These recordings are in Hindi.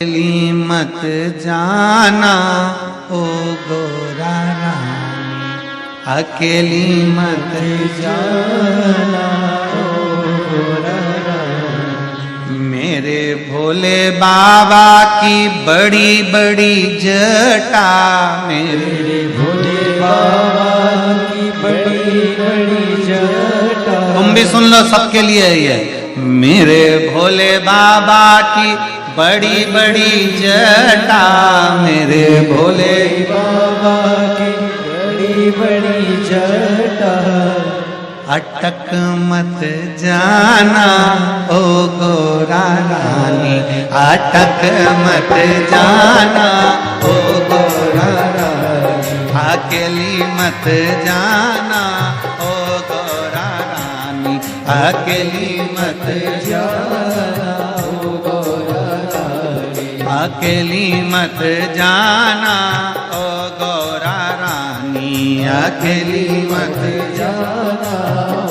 अकेली मत जाना ओ गोरा रानी, अकेली मत जाना ओ गोरा रानी। मेरे भोले बाबा की बड़ी बड़ी जटा, मेरे भोले बाबा की बड़ी बड़ी जटा। तुम भी सुन लो, सबके लिए ये। मेरे भोले बाबा की बड़ी बड़ी जटा, मेरे भोले बाबा की बड़ी बड़ी जटा। अटक मत जाना ओ गोरा रानी, अटक मत जाना ओ गोरा रानी, अकेली मत जाना ओ गोरा रानी, अकेली मत जाना ओ गोरा रानी, अकेली मत जाना ओ गोरा रानी, अकेली मत जाना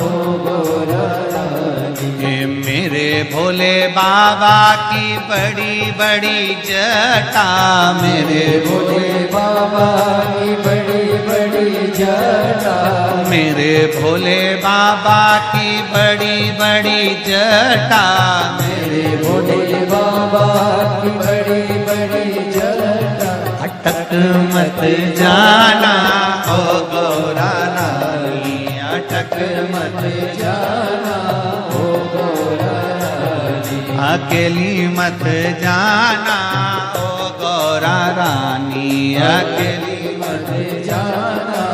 ओ गोरा रानी। मेरे भोले बाबा की बड़ी बड़ी जटा, मेरे भोले बाबा की बड़ी बड़ी जटा, मेरे भोले बाबा की बड़ी बड़ी जटा, मेरे भोले बाबा की बड़ी बड़ी जटा। अटक मत जाना ओ गोरा रानी, अटक मत जाना ओ गोरा रानी, अकेली मत जाना ओ गोरा रानी, अकेली मत जाना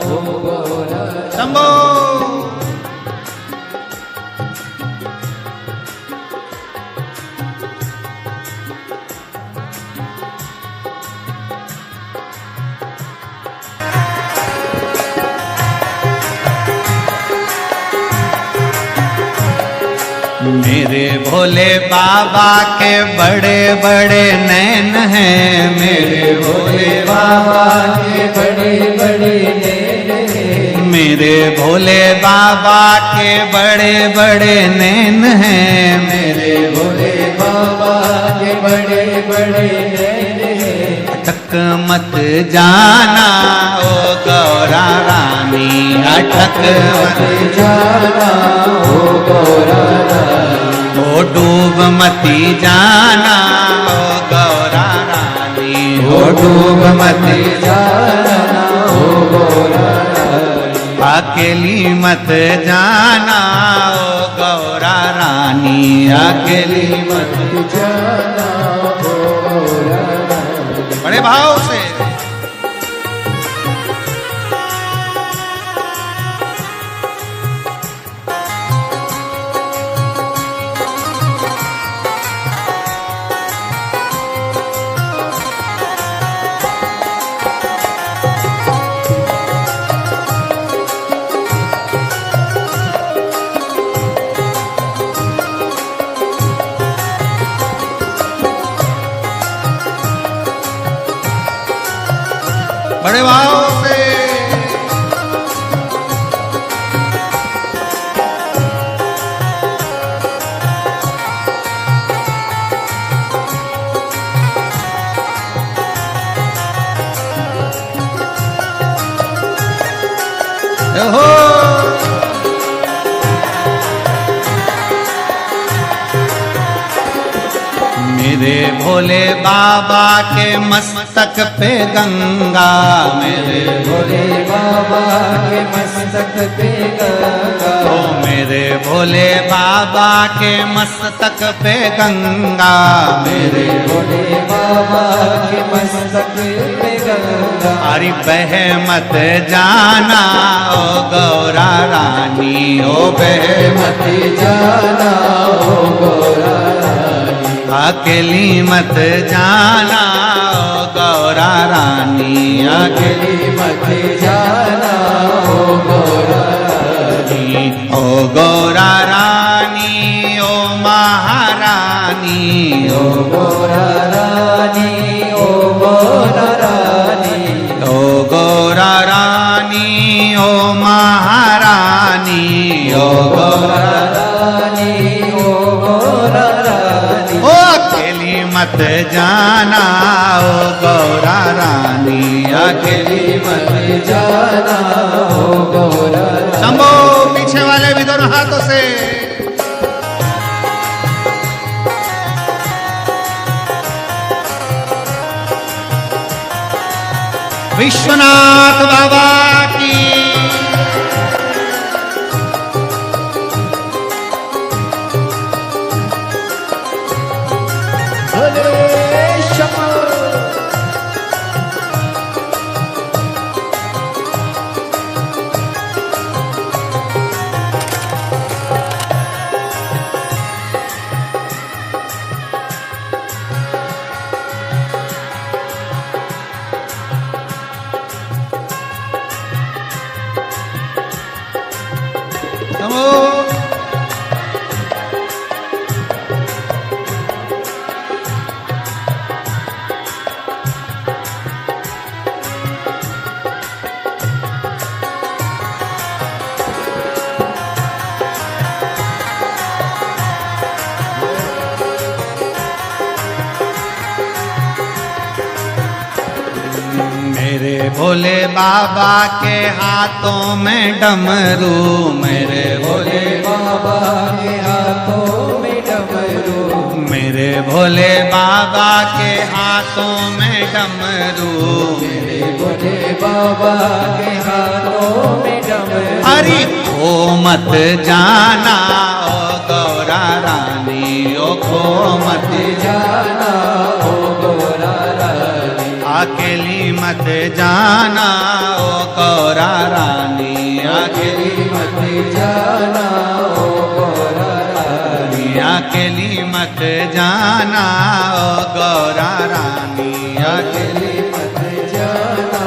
ओ गोरा। शंभो मेरे भोले बाबा के बड़े बड़े नैन हैं, मेरे भोले बाबा के बड़े बड़े नैन हैं, मेरे भोले बाबा के बड़े बड़े नैन हैं, मेरे भोले बाबा के बड़े बड़े नैन हैं। अटक मत जाना ओ गौरा रानी, अटक मत जाना ओ गौरा रानी, ओ डूब मती जाना ओ गौरा रानी, ओ डूब मती जाना ओ गौरा रानी, अकेली मत जाना ओ गौरा रानी, अकेली मत जाना ओ गौरा रानी। बड़े भाव से बड़े भाव से हो मेरे भोले बाबा के मस्तक पे गंगा, मेरे भोले बाबा के मस्तक पे गंगा, ओ मेरे भोले बाबा के मस्तक पे गंगा, मेरे भोले बाबा के मस्तक पे गंगा। अरे बह मत जाना ओ गौरा रानी, ओ बह मत जाना ओ गौरा रानी, अकेली मत जाना ओ गौरा रानी, अकेली मत जाना ओ गौरा रानी, ओ गौरा रानी ओ महारानी, ओ गौरा रानी ओ गौरा रानी, ओ गौरा रानी ओ महारानी, ओ गौरा रानी ओ गौरा रानी, ओ अकेली मत जाना ओ गौरा रानी, अकेली मत जाना हो गौरा रानी। शंभो, पीछे वाले भी दोनों हाथों से। विश्वनाथ बाबा की मेरे भोले बाबा के हाथों में डमरू, मेरे भोले बाबा के हाथों में डमरू, मेरे भोले बाबा के हाथों में डमरू, मेरे भोले बाबा के हाथों में डमरू। हरि खो मत जाना ओ गौरा रानी, ओ खो मत जाना हो गौरा रानी, अकेली मत जाना ओ गौरा रानी, अकेली मत जाना हो गौरा रानी, अकेली मत जाना ओ गौरा रानी, अकेली मत जाना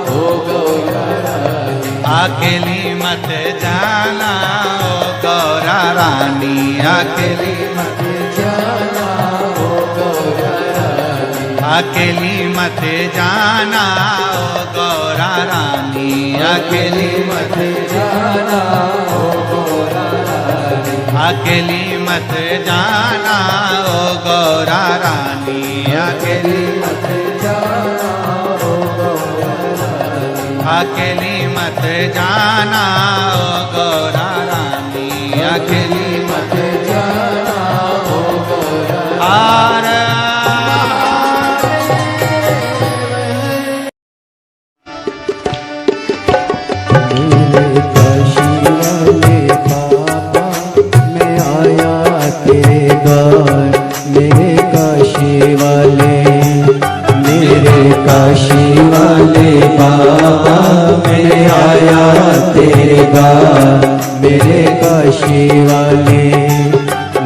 हो गौरा रानी, अकेली मत जाना ओ गौरा रानी, अकेली मत जाना हो गौरा रानी, अकेली मत जाना ओ गौरा रानी, अकेली मत जाना हो गौरा रानी, अकेली मत जाना ओ गौरा रानी, अकेली मत जाना हो गौरा रानी, अकेली मत जाना ओ गौरा रानी, अकेली मत जाना हो गौरा आर मेरे काशी वाले बाबा मैं आया तेरे द्वार, मेरे काशी वाले, मेरे काशी वाले बाबा मैं आया तेरे द्वार, मेरे काशी वाले,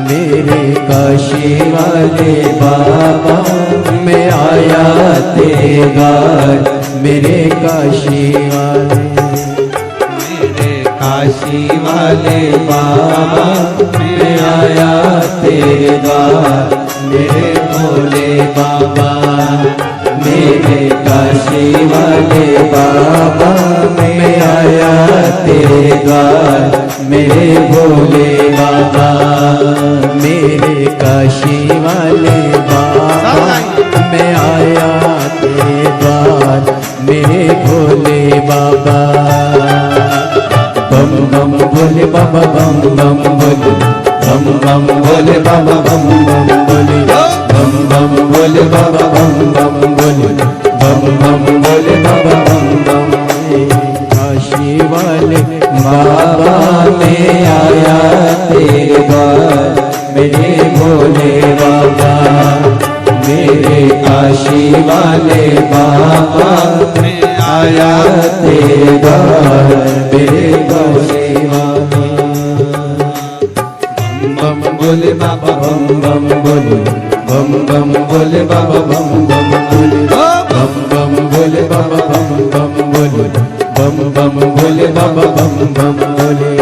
मेरे काशी वाले बाबा मैं आया तेरे द्वार, मेरे काशी वाले, मेरे काशी वाले बाबा मैं आया तेरे द्वार, मेरे भोले बाबा, मेरे काशी वाले बाबा मैं आया तेरे द्वार, मेरे भोले बाबा, मेरे काशी वाले बाबा मैं आया तेरे द्वार, मेरे भोले बाबा। बम बम भोले बाबा, बम बम भोले, बम बम भोले बाबा, बम बम भोले, बम बम भोले बाबा, बम बम भोले, बम बम भोले बाबा, बम बम भोले। काशी वाले बाबा मैं आया तेरे द्वार, मेरे भोले बाबा, मेरे काशी वाले बाबा मैं आया तेरे द्वार, मेरे भोले बाबा। बम बम भोले बाबा, बम बम भोले, बम बम भोले बाबा, बम बम भोले, बम बम भोले बाबा, बम बम भोले, बम बम भोले बाबा, बम बम भोले।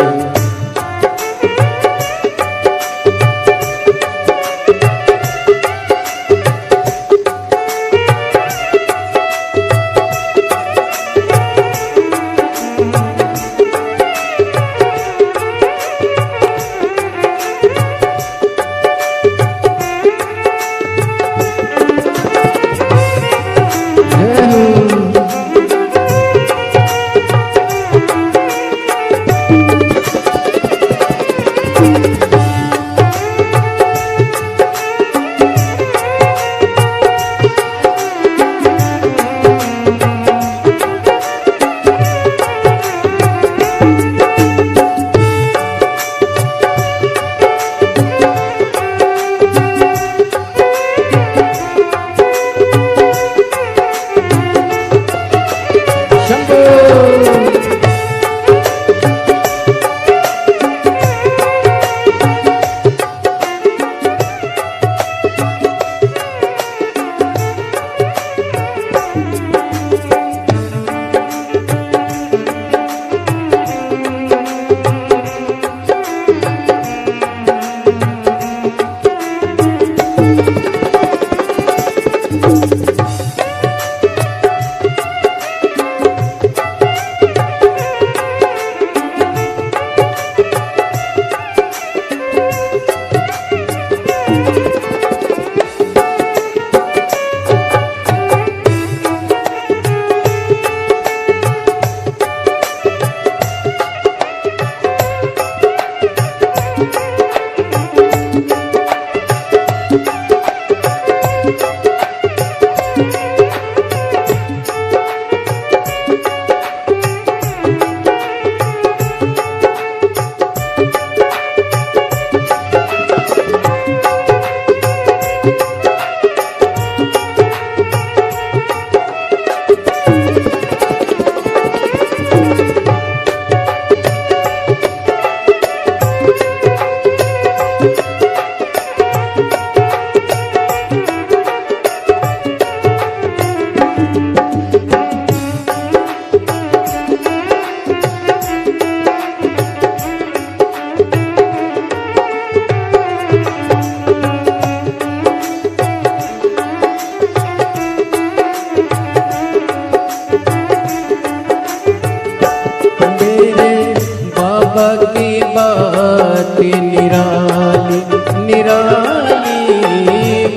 निराली निराली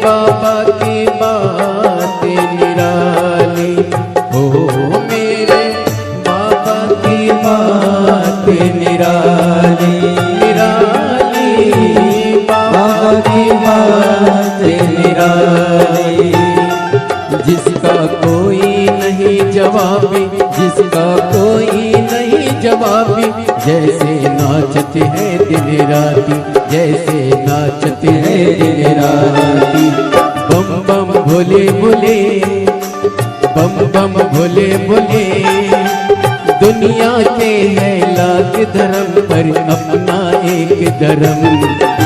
बाबा की बात निराली। ओ मेरे बाबा की बात निराली निराली बाबा की बात निराली। जिसका कोई नहीं जवाबी, जिसका कोई नहीं जवाबी, जैसे नाचते हैं दिन राती, जैसे नाचते हैं दिन राती। बम बम भोले भोले, बम बम भोले भोले। दुनिया के है लाख धर्म पर अपना एक धर्म।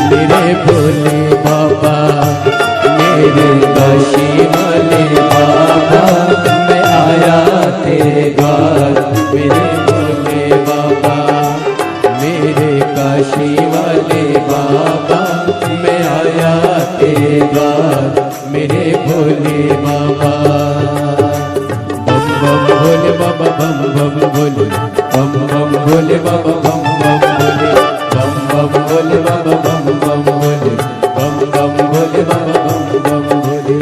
मेरे भोले बाबा, मेरे काशी वाले बाबा, मैं आया तेरे द्वार। मेरे भोले बाबा, मेरे काशी वाले बाबा, मैं आया तेरे द्वार। मेरे भोले बाबा। बम बम भोले बाबा, बम बम भोले, बम बम भोले बाबा, बम बम भोले, बम बम भोले बाबा, बम बम भोले, बम बम भोले बाबा, बम बम भोले।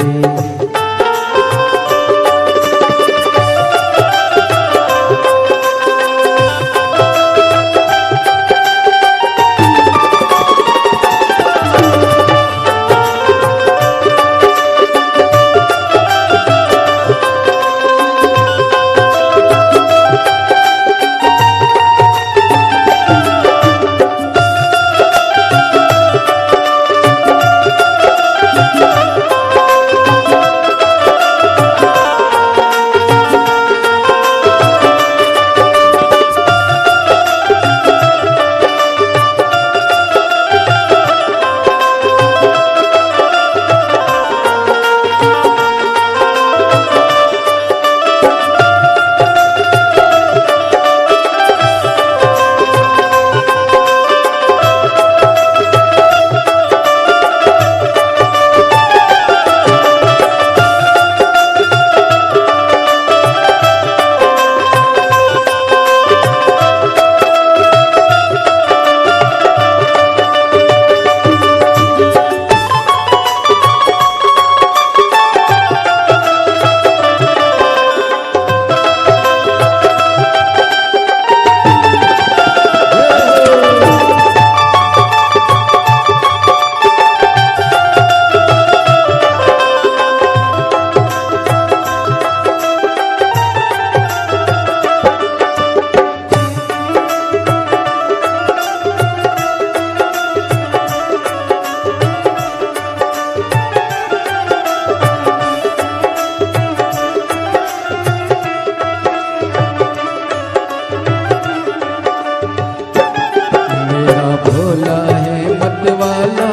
भोला है मतवाला,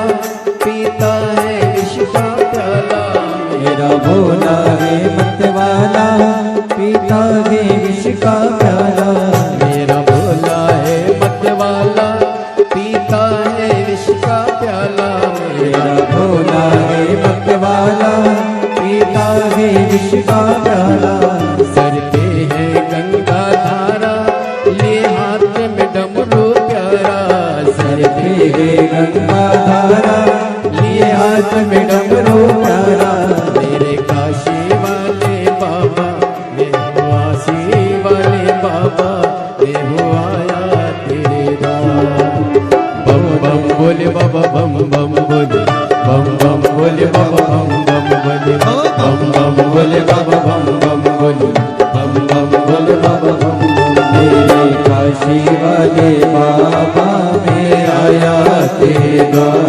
पीता है विष का प्याला। मेरा भोला है मतवाला, पीता है विष का प्याला। मेरा भोला है मतवाला, पीता है विष का प्याला। मेरा भोला है मतवाला, पीता पीता है विष का प्याला। सर पे है गंगा धारा, लिए हाथ में डमरू प्यारा। सर पे है गंगा धारा, लिए हाथ में डमरू प्यारा। मेरे काशी वाले बाबा, मैं वासी वाले बाबा, मैं आया तेरे द्वार। बम बम बोले बाबा, बम बम बोले, बम बम बोले बाबा, बम बम बोले, बम बम बोले बाबा, बम बम बोले, बम बम बोले बाबा, बम बम। मेरे काशी वाले बाबा, मैं आया तेरे द्वार।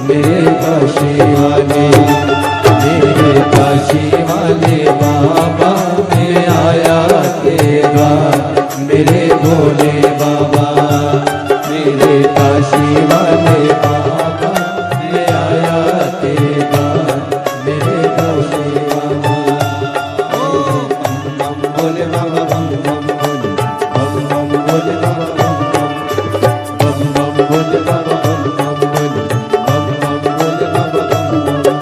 मेरे काशी वाले, मेरे काशी वाले बाबा, मैं आया तेरे द्वार। मेरे भोले बाबा, मेरे काशी वाले बाबा, मैं आया तेरे द्वार। मेरे काशी बाबा, बम बम बोले बाबा, बम बम बोले, बम बम बोले बाबा, बम बम बोले बाबा, बम बम बोले, बम बम बोले बाबा, बम बम।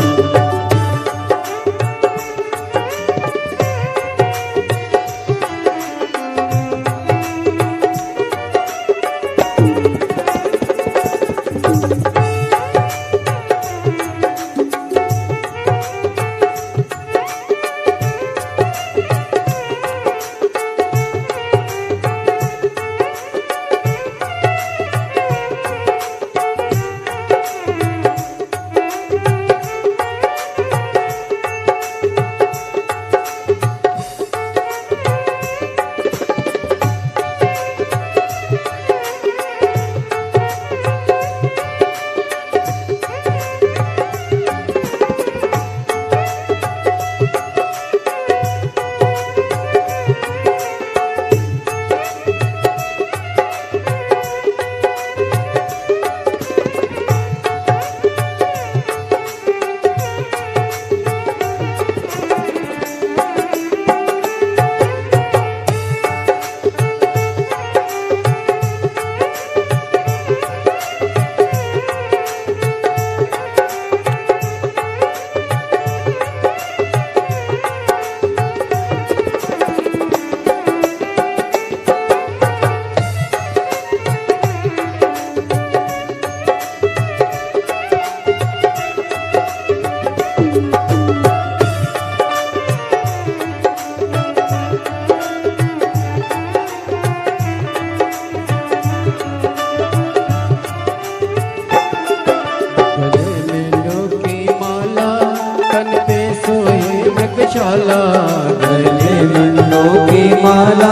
गले मुंडों की माला,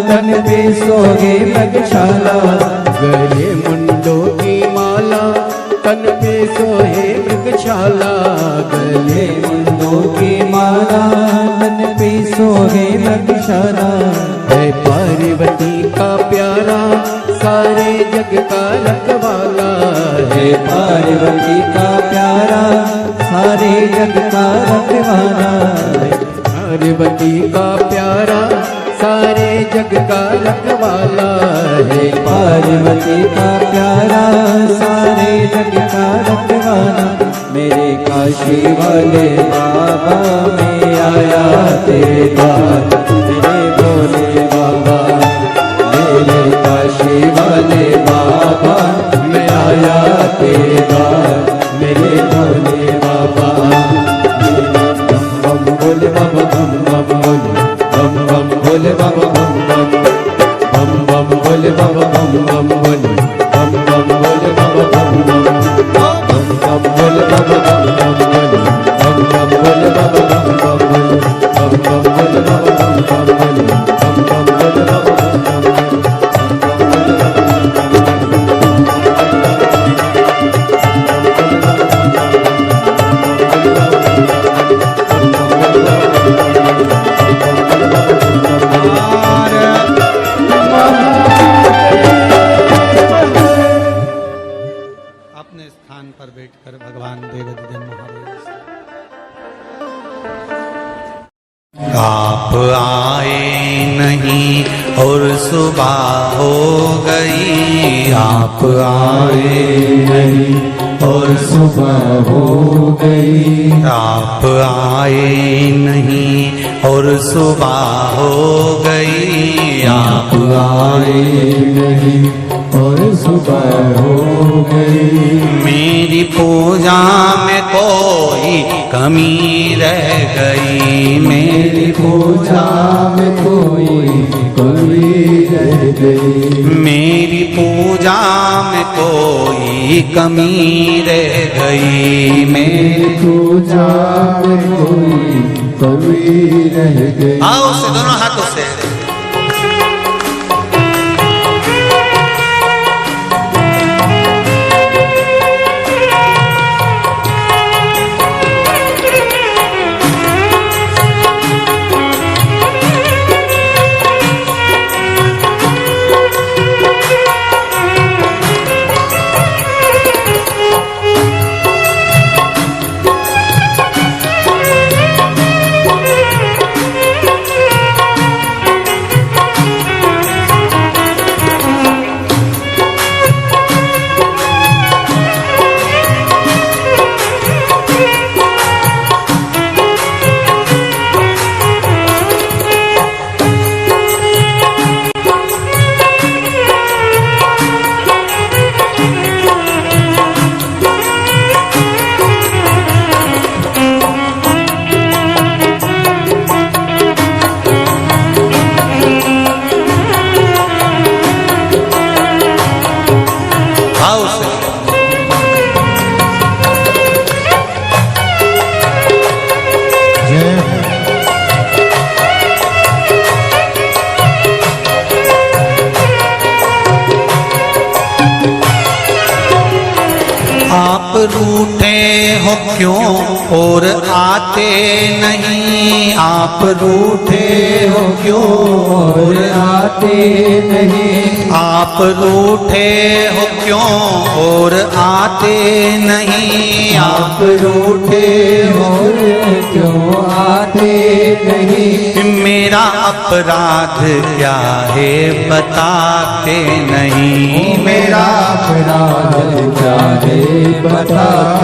तन पे सोगे मृगशाला। गले मुंडों की माला, तन पे सोहे मृगशाला। गले मुंडों की माला, तन पे सोहे मृगशाला। है पार्वती का प्यारा, सारे जग का रखवाला। है पार्वती का प्यारा, सारे जग का रखवाला। पार्वती का प्यारा, सारे जग का रखवाला। है पार्वती का प्यारा, सारे जग का रखवाला। मेरे काशी वाले बाबा, मैं आया तेरे द्वार। मेरे भोले बाबा, मेरे काशी वाले बाबा, मैं आया तेरे द्वार। मेरे भोले बाबा, बम बम भोले बाबा, बम बम भोले, बम बम भोले बाबा, बम बम, बम बम भोले बाबा, बम बम भोले, बम बम भोले बाबा, बम बम, बम बम भोले बाबा, बम बम भोले, बम बम भोले बाबा, बम बम भोले, बम बम भोले बाबा, बम बम भोले, बम बम भोले बाबा, बम बम भोले। अपने स्थान पर बैठकर भगवान देवदत्त महादेव आप आए नहीं और सुबह हो गई। आप आए नहीं और सुबह हो गई। आप आए नहीं और सुबह हो गई। आप आए नहीं और सुबह हो गई। मेरी पूजा में कोई कमी रह गई। मेरी पूजा में कोई कमी रह गई। मेरी पूजा में कोई कमी रह गई। मेरी पूजा में कोई कमी रह गई। आओ उसे दोनों हाथों से आप रूठे हो क्यों और आते नहीं। आप रूठे हो क्यों और आते नहीं। आप रूठे हो क्यों और आते नहीं। आप रूठे हो क्यों आते नहीं। मेरा अपराध क्या है बताते नहीं। मेरा अपराध क्या है बताते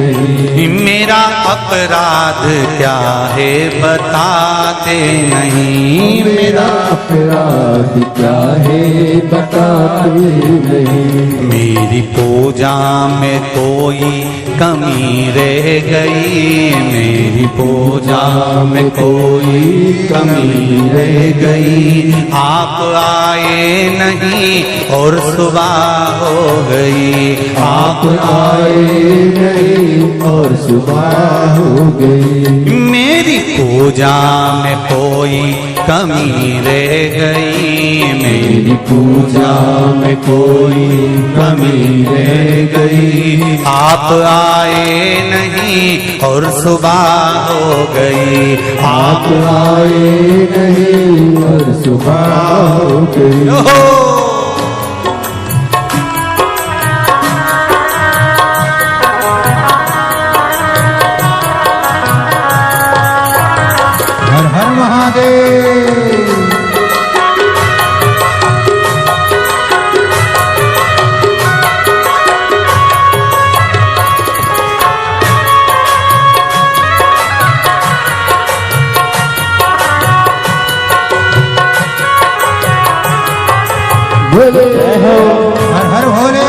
नहीं। मेरा अपराध क्या है बताते नहीं। मेरा अपराध क्या है बताते नहीं। मेरी पूजा में कोई कमी रह गई। मेरी पूजा में कोई कमी रह गई। आप आए नहीं और सुबह हो गई। आप आए नहीं और सुबह हो गई। मेरी पूजा में कोई कमी रह गई। मेरी पूजा में कोई कमी रह गई। आप आए नहीं और सुबह हो गई। आप आए नहीं और सुबह हो गई। हर हर महादेव। बोले हो हर हर भोले।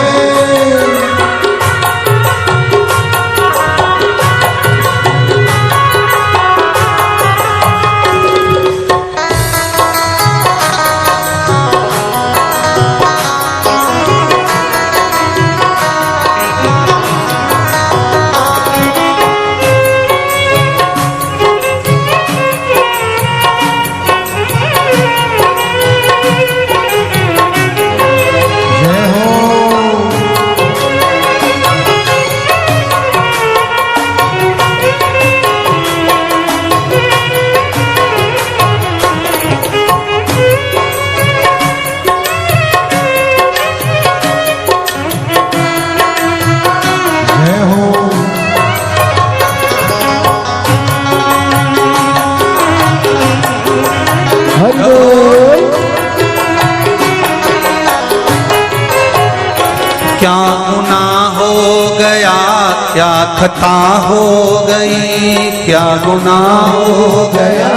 क्या खता हो गई, क्या गुनाह हो गया,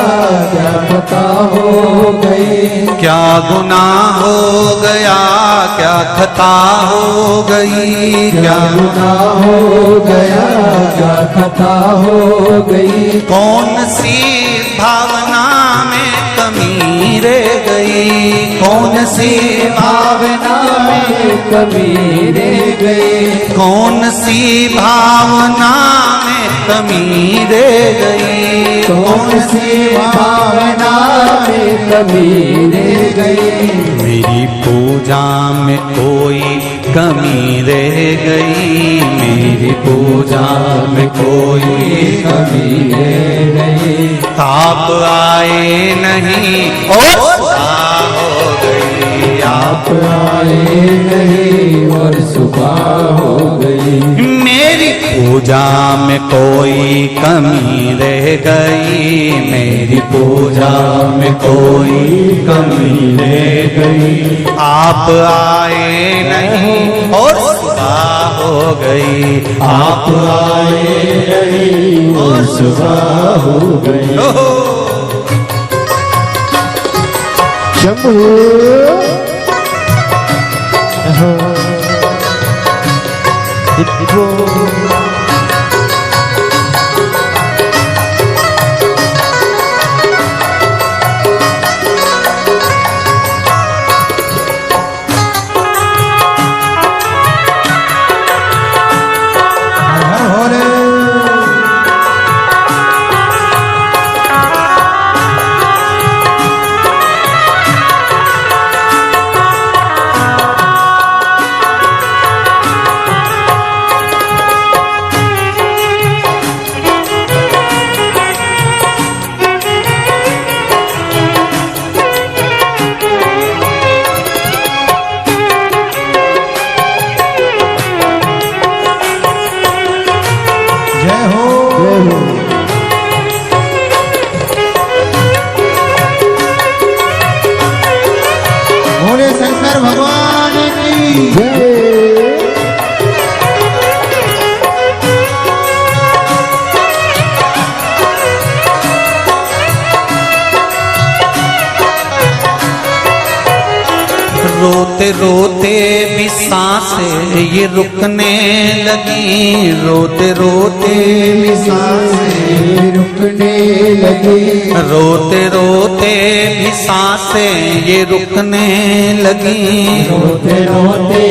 क्या खता हो गई, क्या गुनाह हो गया, क्या खता हो गई, क्या गुनाह हो गया, क्या खता हो गई। कौन सी भावना में कमी रह गई, कौन सी भावना में कमी रह गई, कौन सी भावना में कमी रह गई, कौन सी भावना में कमी रह गई। मेरी पूजा में कोई कमी रह गई, मेरी पूजा में कोई कमी रह गई। आप आए नहीं और सुबह हो गई, आप आए नहीं और सुबह हो गई। मेरी पूजा में कोई कमी रह गई, मेरी पूजा में कोई कमी रह गई। आप आए नहीं और सुबह हो गई, आप आए नहीं और सुबह हो गई। ओहो। शंभू शंकर भगवान की जय। रोते रोते भी सांसें ये रुकने लगी, रोते रोते भी सांसें रुकने लगी, रोते रोते भी सांसें ये रुकने लगी, रोते रोते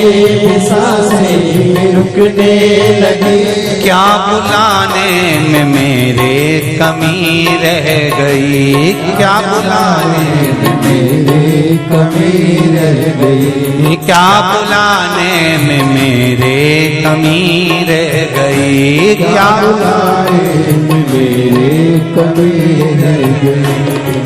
सांसें रुकने लगी। क्या बुलाने में मेरे कमी रह गई, क्या बुलाने में मेरे कमी रह गई, क्या बुलाने में मेरे कमी रह गई, क्या बुलाए मेरे कमी रह गई।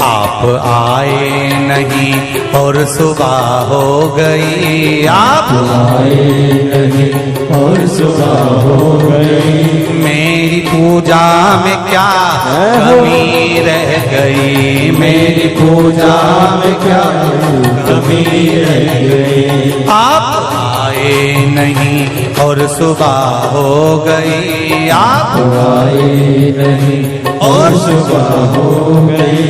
आप आए नहीं और सुबह हो गई, आप आए नहीं और सुबह हो गई। मेरी पूजा में क्या कमी रह गई, मेरी पूजा में क्या कमी रह गई। आप आए नहीं और सुबह हो गई, आप आए नहीं और सुबह हो गई।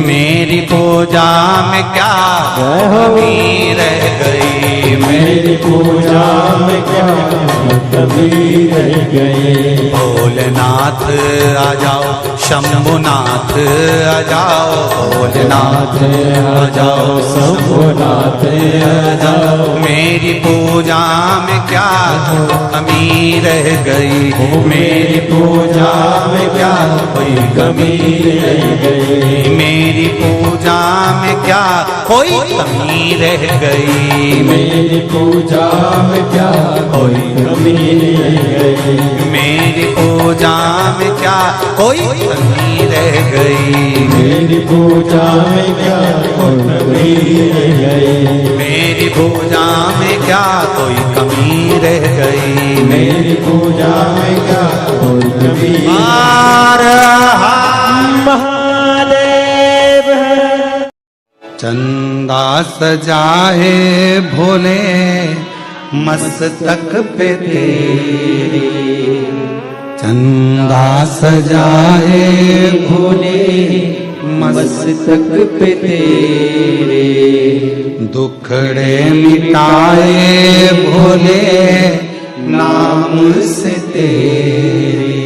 मेरी पूजा में क्या कमी रह गई, मेरी पूजा में क्या कमी रह गई। भोलेनाथ आ जाओ, शंभुनाथ आ जाओ, भोलेनाथ आ जाओ, शंभुनाथ आ जाओ। मेरी पूजा में क्या कमी रह गई, मेरी पूजा में क्या कोई कमी रह गई। मेरी पूजा में क्या कोई कमी रह गई, मेरी पूजा में क्या कोई कमी रह गई। मेरी पूजा में क्या कोई कमी रह गई, मेरी पूजा में क्या कोई कमी रह गई। मेरी पूजा में क्या कोई कमी रह गई, मेरी पूजा में क्या कोई कमी। महादेव चंदा सजाए भोले मस्तक पे तेरी, कंधा सजाए भोले मस्तक पे तेरे, दुखड़े मिटाए भोले नाम से तेरे,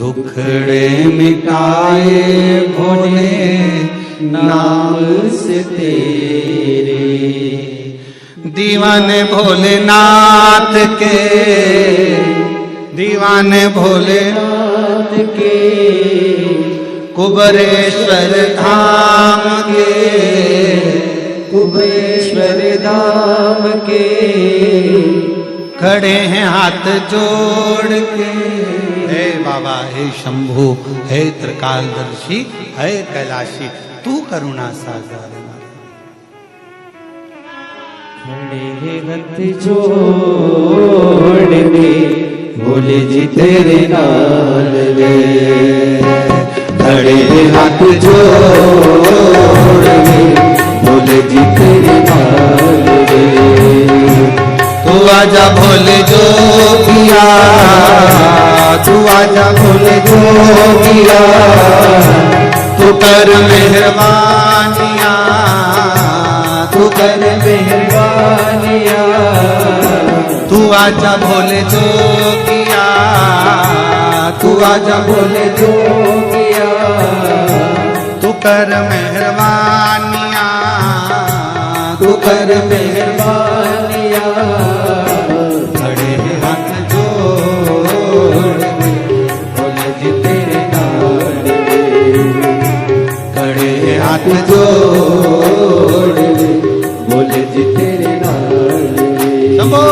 दुखड़े मिटाए भोले नाम से तेरे। दीवाने भोलेनाथ के, दीवाने भोलेनाथ के कुबरेश्वर धाम के, कुबेश्वर धाम के खड़े हैं हाथ जोड़ के। हे बाबा, हे शंभु, हे त्रिकालदर्शी, हे कैलाशी, तू करुणा सागर। खड़े हाथ जोड़ के भोले जी तेरे नाल रे, खड़े हाथ जोड़ के भोले जी तेरे नाल रे। तू आजा भोले जोगिया, तू आजा भोले जोगिया, तू कर मेहरबानिया, तू कर मेहरबानिया, तू आजा भोले जोगिया, तू आजा भोले जोगिया, तू कर मेहरबानिया, तू कर मेहरबानिया। खड़े हाथ जोड़ के भोले जी तेरे नाल रे, खड़े हाथ जोड़ के भोले जी तेरे नाल रे। शंभो।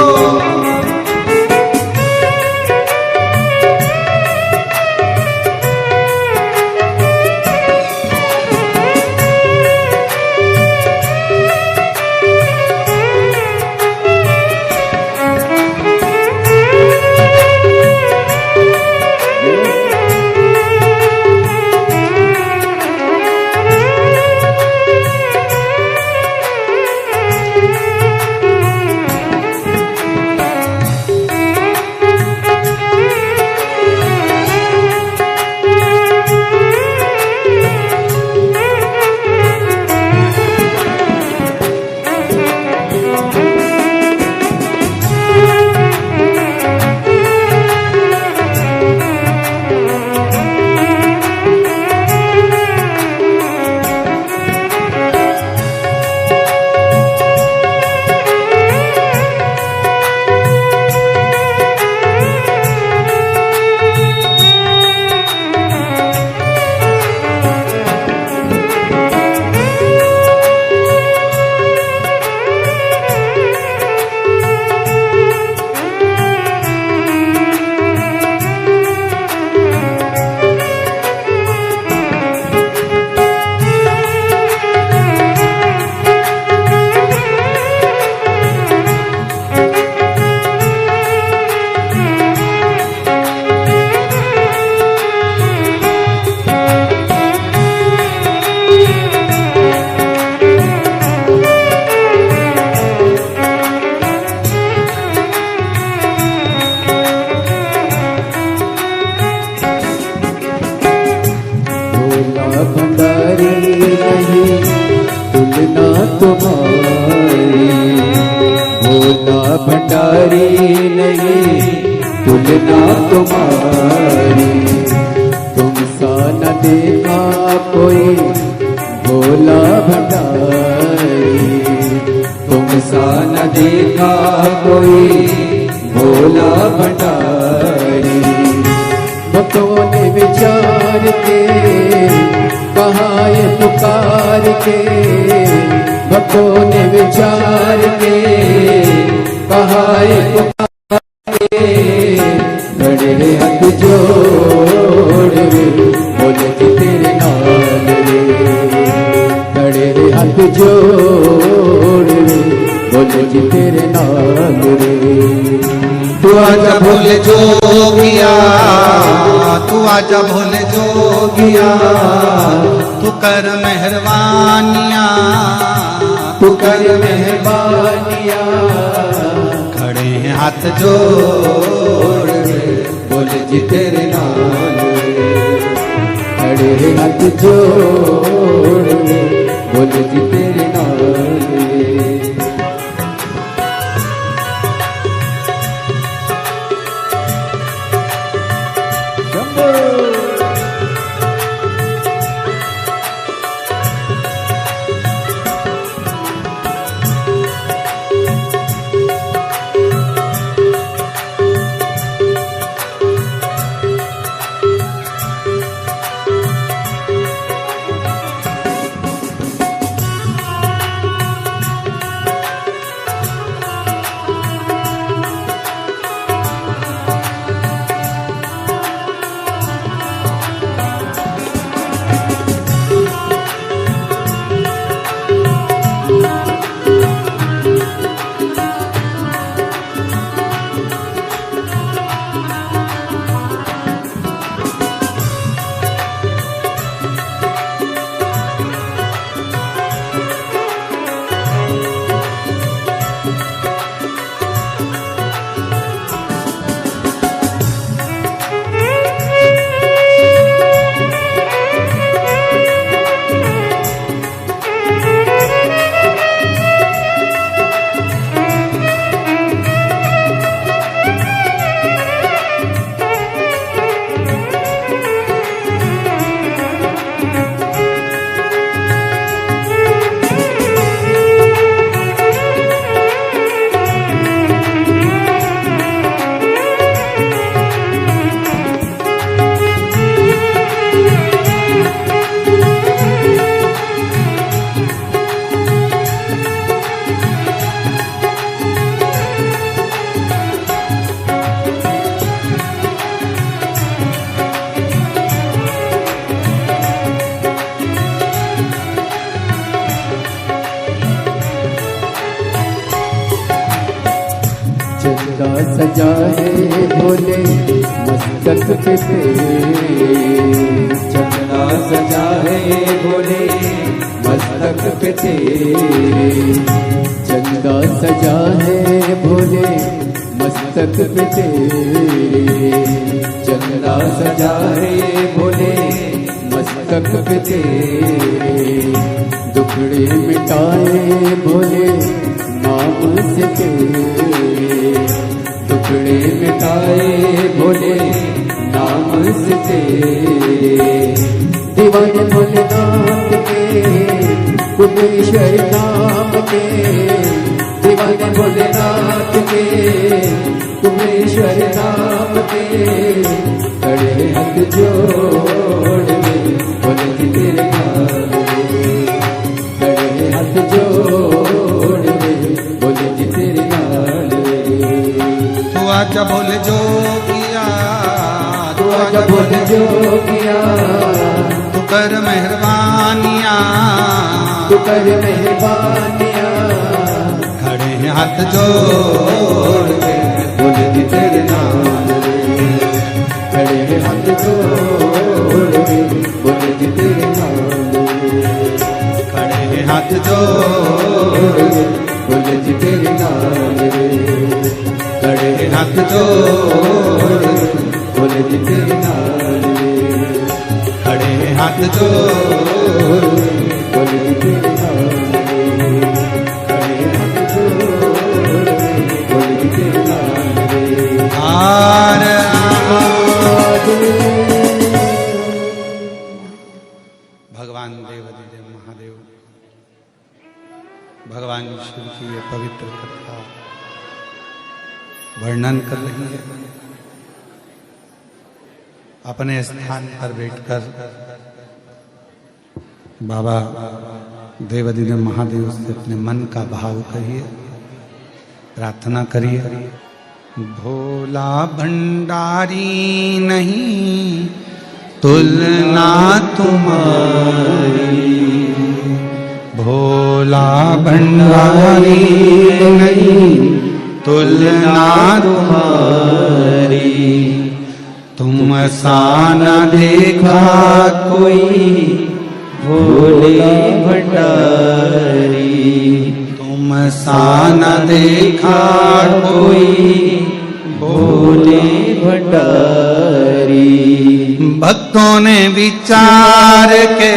भंडारी नहीं तुलना तुम्हारी, तुम सा न देखा कोई भोला भंडारी, तुम सा न देखा कोई भोला भंडारी। भक्तों ने विचार के कहा ये पुकार के, भक्तों ने विचार के कहा ये पुकार के, खड़े हाथ जोड़ रे बोले जी तेरे नाल रे, खड़े हाथ जोड़ रे बोले जी तेरे नाल रे। तू आजा भोले जोगिया, तू आजा भोले जोगिया, तू कर मेहरबानिया, तू कर मेहरबानिया। खड़े हाथ जोड़ रे बोले जी तेरे नाल खड़े हाथ जोड़ के बोले जी तेरे नाल सजा है भोले मस्तक पे चंदा सजा है भोले मस्तक पे तेरे चंदा सजा है भोले मस्तक पे तेरे चंदा सजा है भोले मस्तक पे तेरे दुखड़े मिटाए भोले नाम से तेरे टुकड़े मिटाए भोले नाम से तेरे दीवाने भोलेनाथ के कुलेश्वर नाम के दीवाने भोलेनाथ के कुलेश्वर नाम के खड़े हाथ जोड़ के बोले जी तेरे नाम खड़े हाथ जोड़ के बोले जी तेरे नाम आजा बोले जो किया तू आजा बोले जो किया तू कर मेहरबानियाँ तू कर मेहरबानियाँ खड़े हैं हाथ जोड़ के बोले जी तेरे नाम खड़े हैं हाथ जोड़ के बोले जी तेरे नाम खड़े हैं हाथ जोड़ के बोले जी तेरे नाम खड़े हाथ जोड़ बोले जी तेरे नाल खड़े हाथ जोड़ बोले जी तेरे नाल खड़े हाथ जोड़ बोले जी तेरे नाल हार भगवान देवादिदेव महादेव भगवान शिव की ये पवित्र कथा वर्णन कर रही है। अपने स्थान पर बैठकर बाबा देवादिदेव महादेव से अपने मन का भाव कहिए, प्रार्थना करिए। भोला भंडारी नहीं तुलना तुम्हारी, भोला भंडारी नहीं तुलना तुम्हारी, तुम सा न देखा कोई भोले भंडारी, तुम सा न देखा कोई भोले भंडारी। भक्तों ने विचार के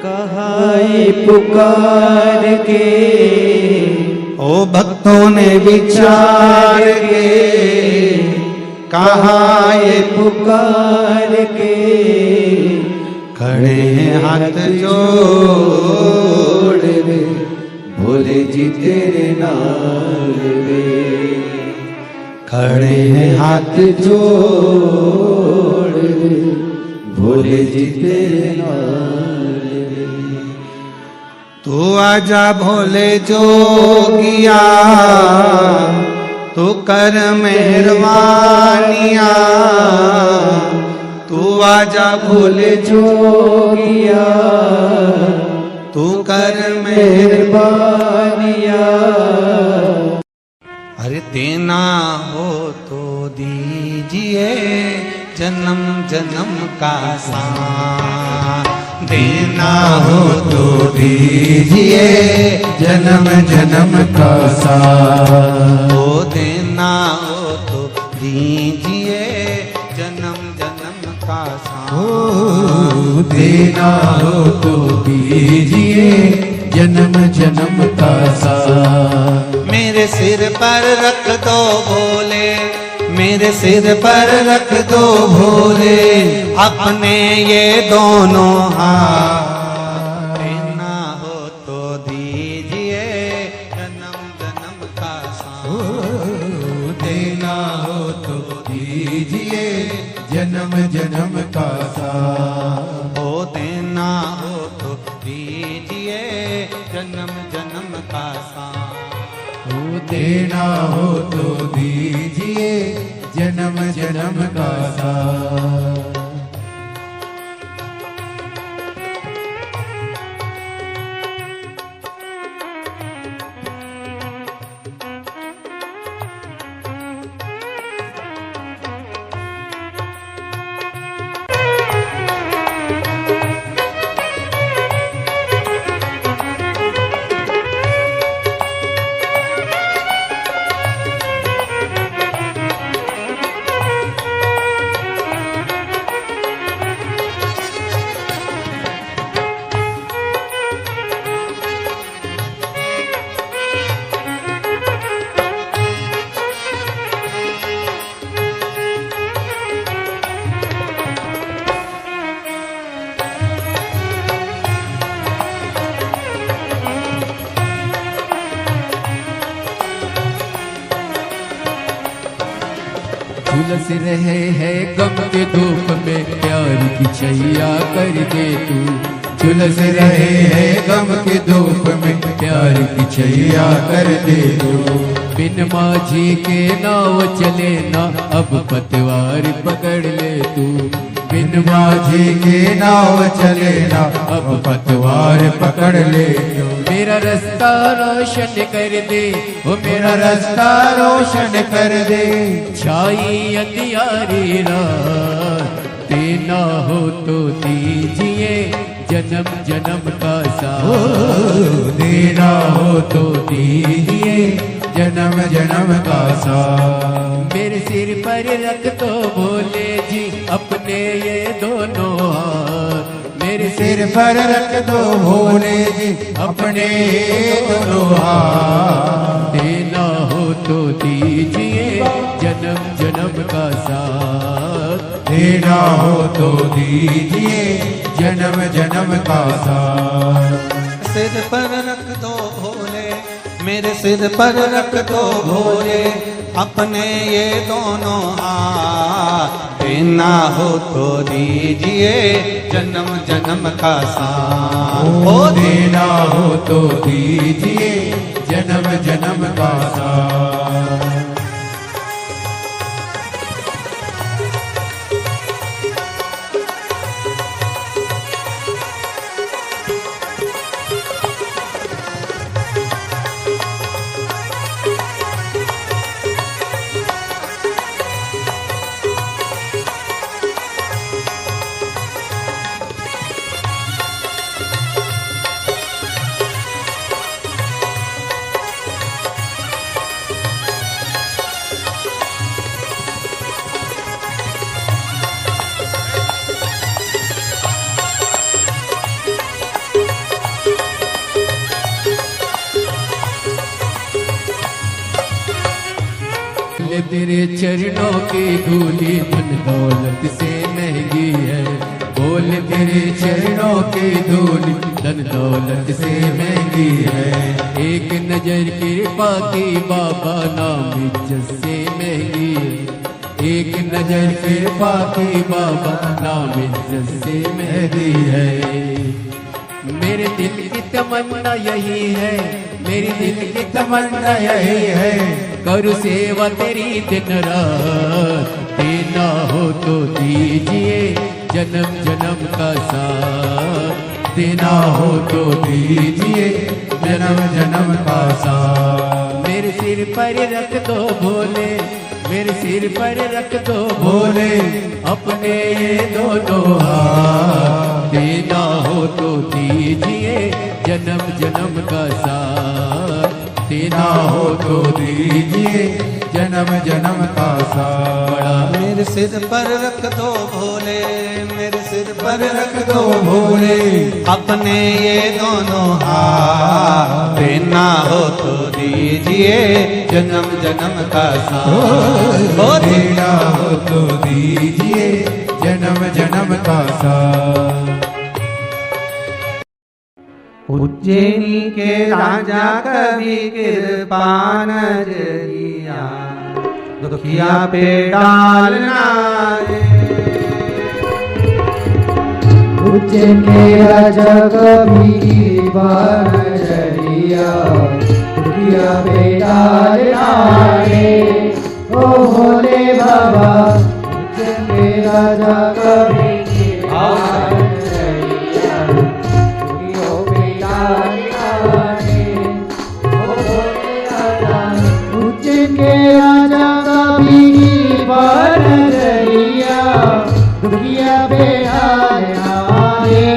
कहा ये पुकार के, ओ भक्तों ने विचार के कहा ये पुकार के, खड़े हैं हाथ जोड़ रे भोले जी तेरे नाल रे, खड़े हैं हाथ जोड़ रे भोले जी तेरे नाल रे। तू आजा भोले जोगिया, तू कर मेहरबानिया, तू आजा भोले जोगिया, तू कर मेहरबानिया। अरे देना हो तो दीजिए जन्म जन्म का साथ, देना हो तो दीजिए जन्म जन्म का साथ, ओ देना हो तो दीजिए जन्म जन्म का साथ, ओ देना हो तो दीजिए जन्म जन्म का साथ। मेरे सिर पर रख दो भोले, मेरे सिर पर रख दो भोले अपने ये दोनों हाथ, देना हो तो दीजिए जन्म जन्म का साथ, देना हो तो दीजिए जन्म जन्म का साथ, ओ देना हो तो दीजिए जन्म जन्म का साथ, ओ देना हो तो दीजिए जन्म जन्म का साथ। झुलस रहे हैं गम के धूप में प्यार की छैया कर दे तू, झुलस रहे हैं गम के धूप में प्यार की छैया कर दे तू। बिन माझी के नाव चले ना अब पतवार पकड़ ले तू, बिन माझी के नाव चले ना अब पतवार पकड़ ले तू। मेरा रास्ता रोशन कर दे, ओ मेरा रास्ता रोशन कर दे, छाई अंधियारी रात, देना हो तो दीजिए जन्म जन्म का साथ, देना हो तो दीजिए जन्म जन्म का साथ। मेरे सिर पर रख दो भोले जी अपने ये दोनों हाथ, मेरे सिर पर रख दो भोले जी अपने दोनों हाथ, देना हो तो दीजिए जन्म जन्म का साथ, देना हो तो दीजिए जन्म जन्म का साथ। सिर पर रख दो भोले, मेरे सिर पर रख दो भोले अपने ये दोनों हाथ, देना हो तो दीजिए जन्म जन्म का साथ, ओ देना हो तो दीजिए जन्म जन्म का साथ। बोले तेरे चरणों की धूली धन दौलत से महंगी है। बोले तेरे चरणों की धूली धन दौलत से महंगी है। एक नजर कृपा की बाबा नाम इज्जत से महंगी है। एक नजर कृपा की बाबा नाम इज्जत से महंगी है। मेरे दिल की तमन्ना यही है, मेरी दिल की तमन्ना यही है, करूँ सेवा तेरी दिन रात। देना हो तो दीजिए जन्म जन्म का साथ। देना हो तो दीजिए जन्म जन्म का साथ। मेरे सिर पर रख दो भोले, मेरे सिर पर रख दो भोले, अपने ये दोनों हाथ। देना हो तो दीजिए जन्म जन्म का साथ। देना हो तो दीजिए जन्म जन्म का साथ। मेरे सिर पर रख दो भोले, मेरे सिर पर रख दो भोले, अपने ये दोनों हाथ। देना हो तो दीजिए जन्म जन्म का साथ। देना हो तो दीजिए जन्म जन्म का साथ। उज्जैनी के राजा कवि कृपान नजरिया, दुखिया पे डालना रे। उज्जैन के राजा कवि कृपान नजरिया, दुखिया पे डालना रे। ओ भोले बाबा उज्जैन के राजा कवि कृपान नजरिया, दुखियों पे डालना रे। ओ भोले बाबा उज्जैन के राजा कवि कृपान नजरिया, दुखिया पे डालना रे।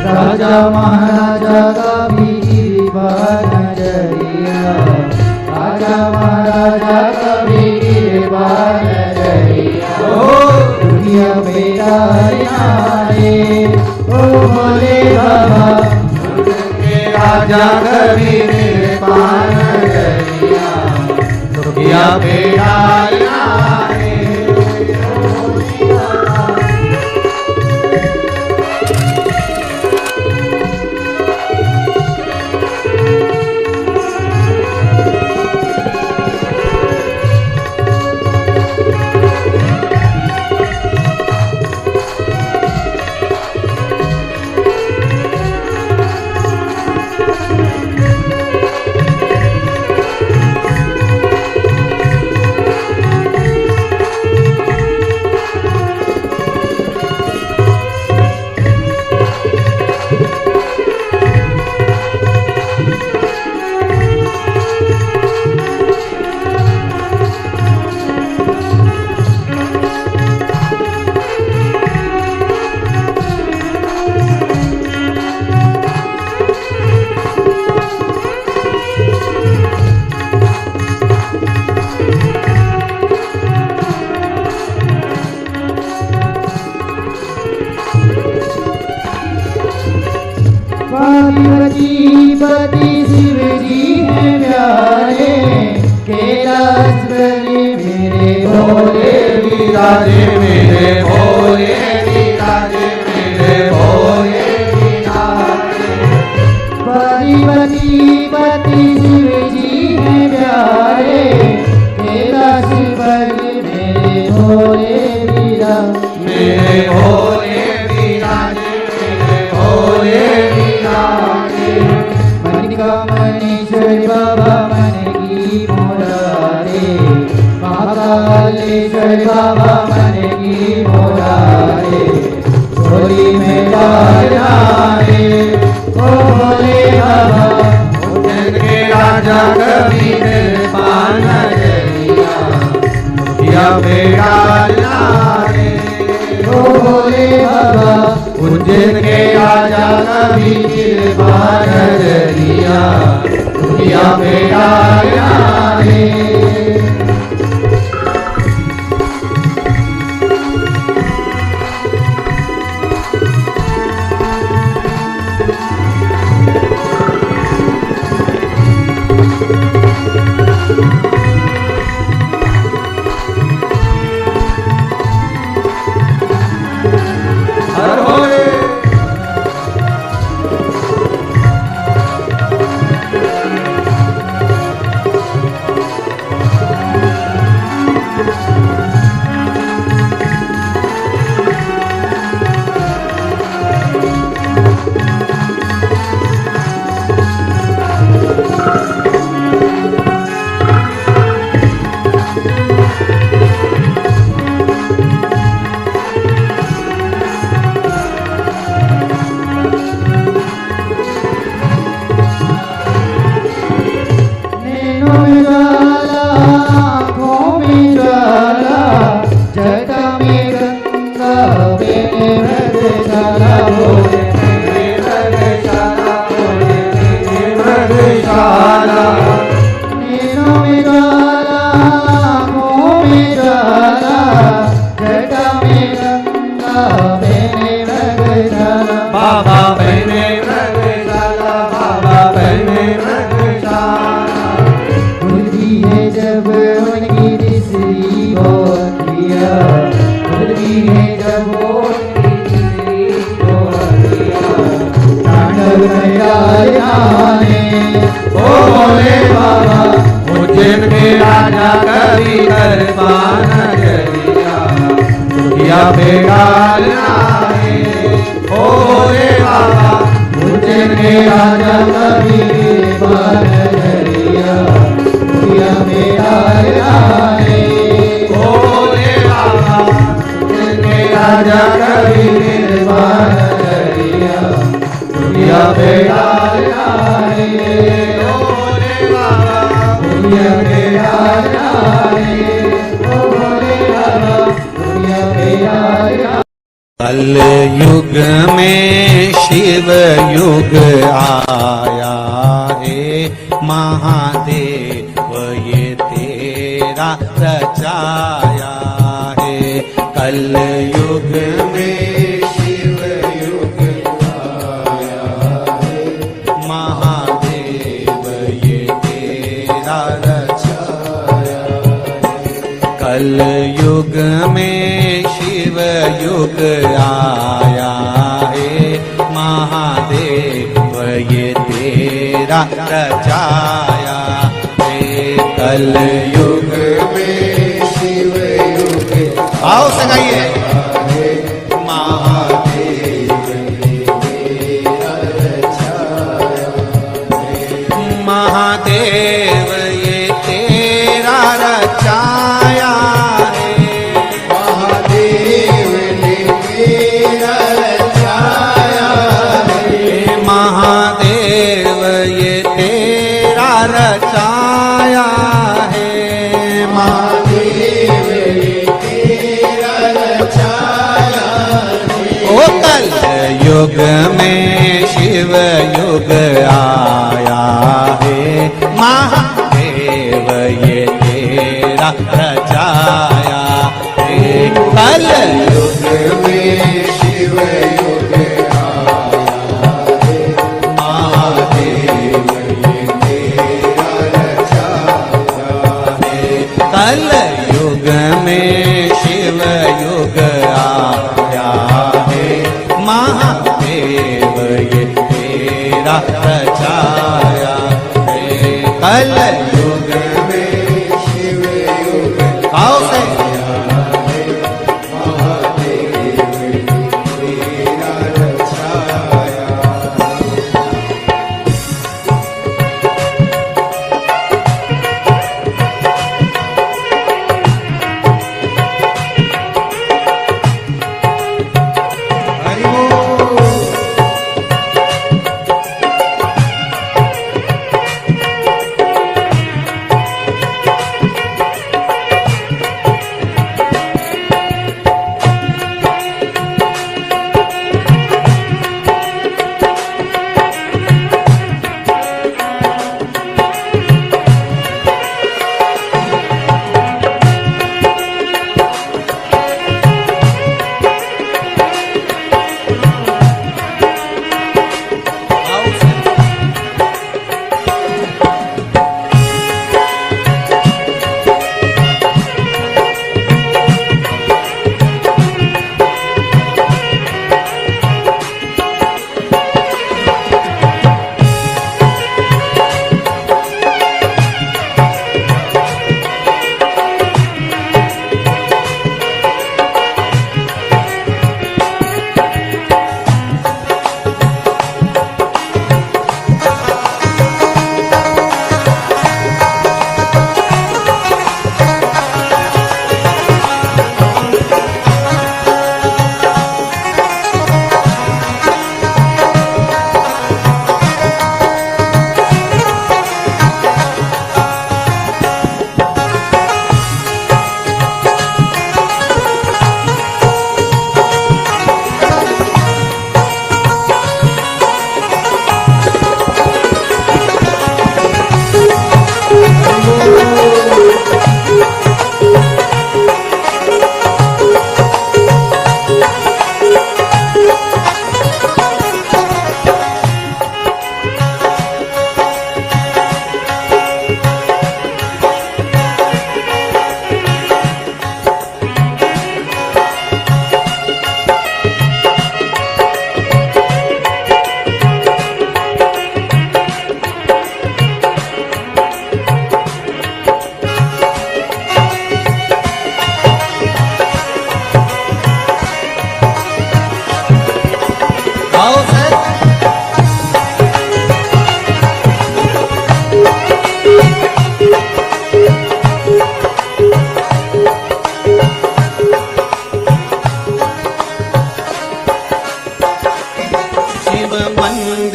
राजा महाराजा का भी कृपान नजरिया, राजा महाराजा का भी कृपान नजरिया, दुनिया पे डालना रे। ओ भोले बाबा राजा कवि कृपान नजरिया, दुखिया पे डालना रे। पार्वती शिव जी हैं प्यारे, कैलाश बलि मेरे भोले विराजे मेरे भोले, विराजे मेरे भोले विराजे। पार्वती शिव जी हैं प्यारे, कैलाश बलि मेरे भोले विराजे। मेरे भोले विराजे, मेरे भोले विराजे। मणिकामणेश्वर बाबा मन की मुरारे, महाकालेश्वर बाबा मन की मुरारे, झोली में डालना रे। ओ भोले बाबा उज्जैन के राजा कवि कृपान नजरिया, दुखिया पे डालना रे। ओ भोले बाबा उज्जैन के राजा कवि कृपान नजरिया, दुखिया पे डालना रे। काला, नैनों में काला, मुंह में काला, जटा में गंगा बहने मृगशाला। बाबा बहने मृगशाला, बाबा बहने मृगशाला। खुलती है जब उनकी तीसरी बोलिया, खुलती है जब उनकी तीसरी बोलिया। तांडव जाने ओ भोले बाबा, उज्जैन के राजा कवि दरबार नगरिया, दुनिया पे डालना है। ओ भोले बाबा, उज्जैन के राजा कवि दरबार नगरिया, दुनिया में आया है। ओ भोले बाबा, उज्जैन के राजा कवि दरबार नगरिया, दुनिया पे डालना है। ओ भोले बाबा, दुनिया में आया है। ओ भोले बाबा, दुनिया में आया। कल युग में शिव युग आया है, महादेव ये तेरा रचाया है। कल युग में शिव युग आया है, महादेव ये तेरा रचाया है। कल युग में शिव युग आया है, महादेव ये तेरा रचाया है। कल युग में शिव युग, आओ सगाइए, महादेव ये तेरा रचाया है। महादेव ये तेरा रचाया है, महादेव ने तेरा रचाया है। महादेव ये तेरा रचाया है, महादेव ये तेरा रचाया है। ओ कल युग में शिव युग आया है, महादेव ये तेरा रचाया है। कल युग में शिव युग आया है, महादेव ये तेरा रचाया है। कल युग में शिव युग आया है, महादेव ये तेरा रचाया है। कल युग में शिव युग, आओ से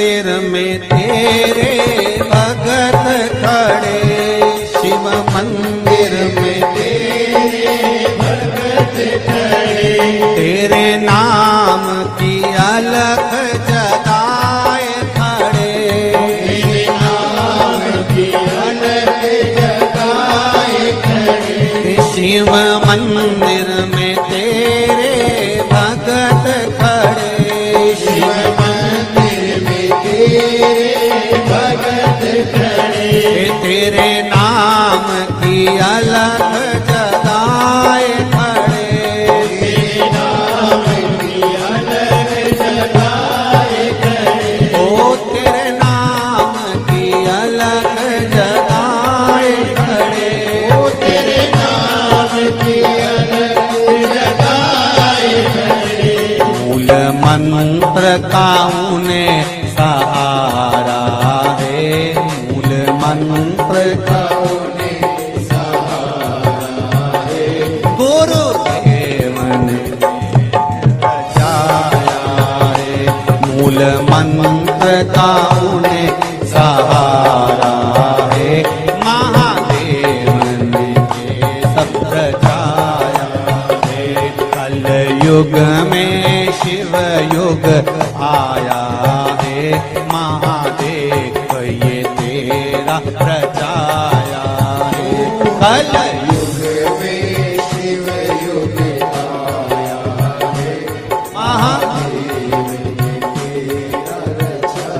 मंदिर में तेरे भगत खड़े, शिव मंदिर में तेरे भगत खड़े, तेरे नाम की अलख जगाए खड़े, तेरे नाम की अलख जगाए खड़े, शिव मंदिर में तेरे भगत खड़े, शिव मंदिर में तेरे भगत खड़े, तेरे नाम की अलख जगाए खड़े, तेरे नाम की अलख जगाए खड़े, ओ तेरे नाम की अलख जगाए खड़े, ओ तेरे नाम की अलख जगाए खड़े, मूल मंत्र का उन्हें सहारा है, मूल मंत्र का उन्हें सहारा है, गुरुदेव ने बचाया है, मूल मंत्र का उन्हें सहारा है, महादेव ने सब रचाया है, कल युग में शिव युग आया है, महादेव ये तेरा रचाया है, कल युग में शिव युग आया है, महादेव ये तेरा रचाया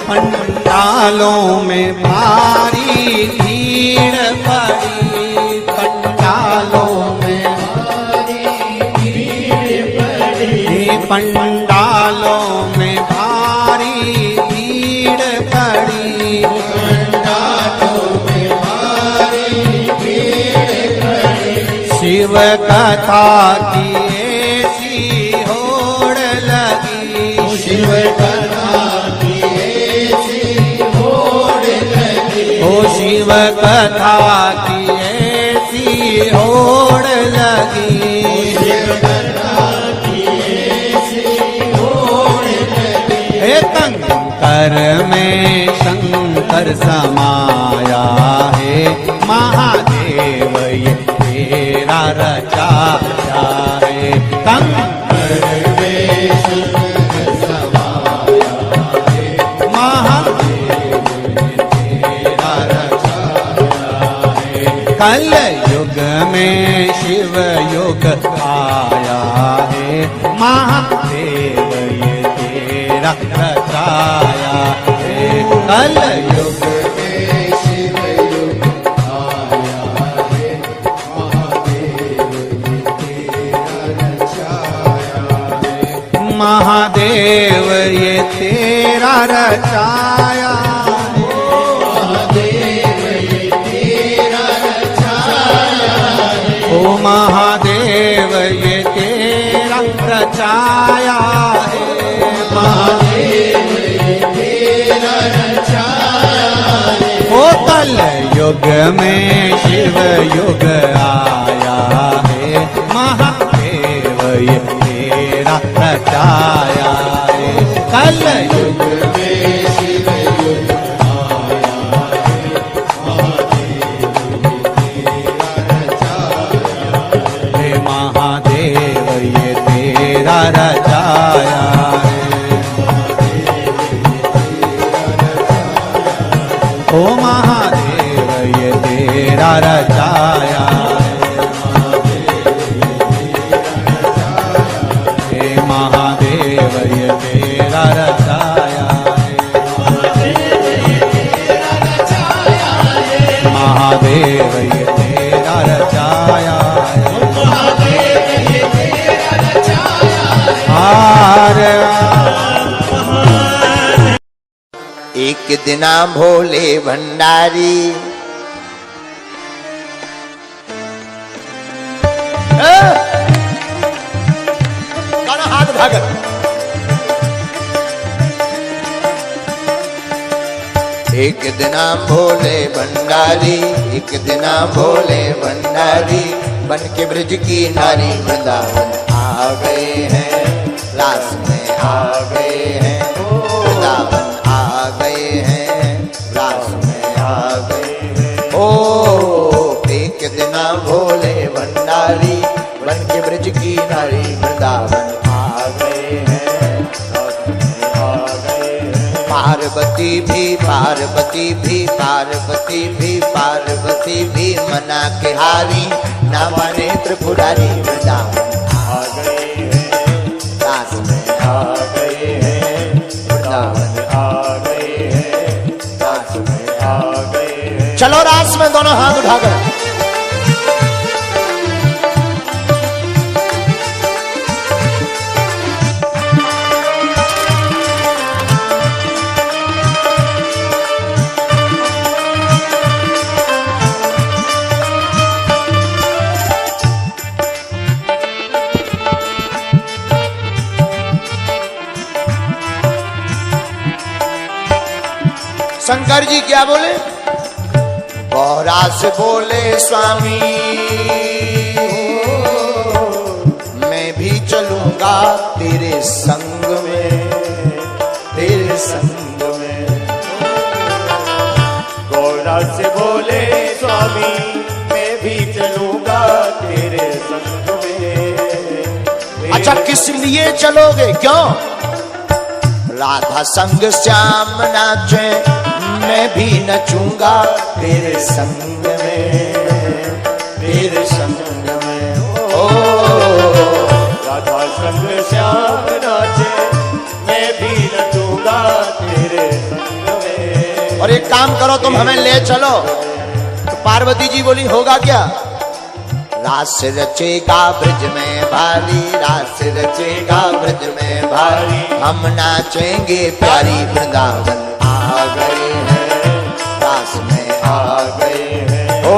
पंडालों में भारी भीड़ पड़ी, पंडालों में भारी भीड़ पड़ी, पंडालों में भारी भीड़ पड़ी, पंडालों में भारी भीड़ पड़ी, शिव कथा की ऐसी होड़ लगी, शिव कथा शिव कथा की ऐसी होड़ लगी, शिव कथा की ऐसी होड़ लगी, हे कंकर में शंकर समाया है, महादेव ये तेरा रचाया है, कंकर में शंकर समाया है, महादेव कल युग में शिव युग आया है, महादेव ये तेरा रचाया है। कल युग में शिव युग आया है, महादेव ये तेरा रचाया है। महादेव ये तेरा रचाया है। महादेव ये तेरा रचाया है। ओ महादेव ये तेरा रचाया है। महादेव ये तेरा रचाया है। ओ कल युग में शिव युग आया है। महादेव ये तेरा रचाया है। कल युग में शिव युग आया है, महादेव ये तेरा रचाया है। हे महादेव ये तेरा रचाया है। ओ महादेव ये तेरा रचाया है। हे महादेव ये तेरा रचाया है। महादेव ये तेरा रचाया है। एक दिना भोले भंडारी हाथ उठाकर एक दिना भोले भंडारी, एक दिना भोले भंडारी, बन के ब्रज की नारी वृंदावन आ गए हैं, रास में आ गए हैं, वृंदावन आ गए हैं, रास में आ गए हैं। ओ एक दिना भोले भंडारी, बन के ब्रज की नारी वृंदावन आ गए हैं, रास में आ गए हैं। पार्वती भी पार्वती भी पार्वती भी पार्वती भी मना के हारी, ना माने त्रिपुरारी वृंदावन आ गए हैं, रास में आ गए हैं, वृंदावन आ गए हैं, रास में आ गए हैं। चलो रास में दोनों हाथ उठाकर शंकर जी क्या बोले? गौरा से बोले स्वामी मैं भी चलूंगा तेरे संग में, तेरे संग में। गौरा से बोले स्वामी मैं भी चलूंगा तेरे संग में। अच्छा किस लिए चलोगे, क्यों? राधा संग श्याम नाचे मैं भी नचूंगा तेरे संग में, तेरे संग में। ओ राधा संग श्याम नाचे मैं भी नचूंगा तेरे संग में। और एक काम करो तुम हमें ले चलो। तो पार्वती जी बोली होगा क्या? रास रचेगा ब्रज में भारी, रास रचेगा ब्रज में भारी, हम नाचेंगे प्यारी वृंदावन आ गए हैं, रास में आ गए हैं। ओ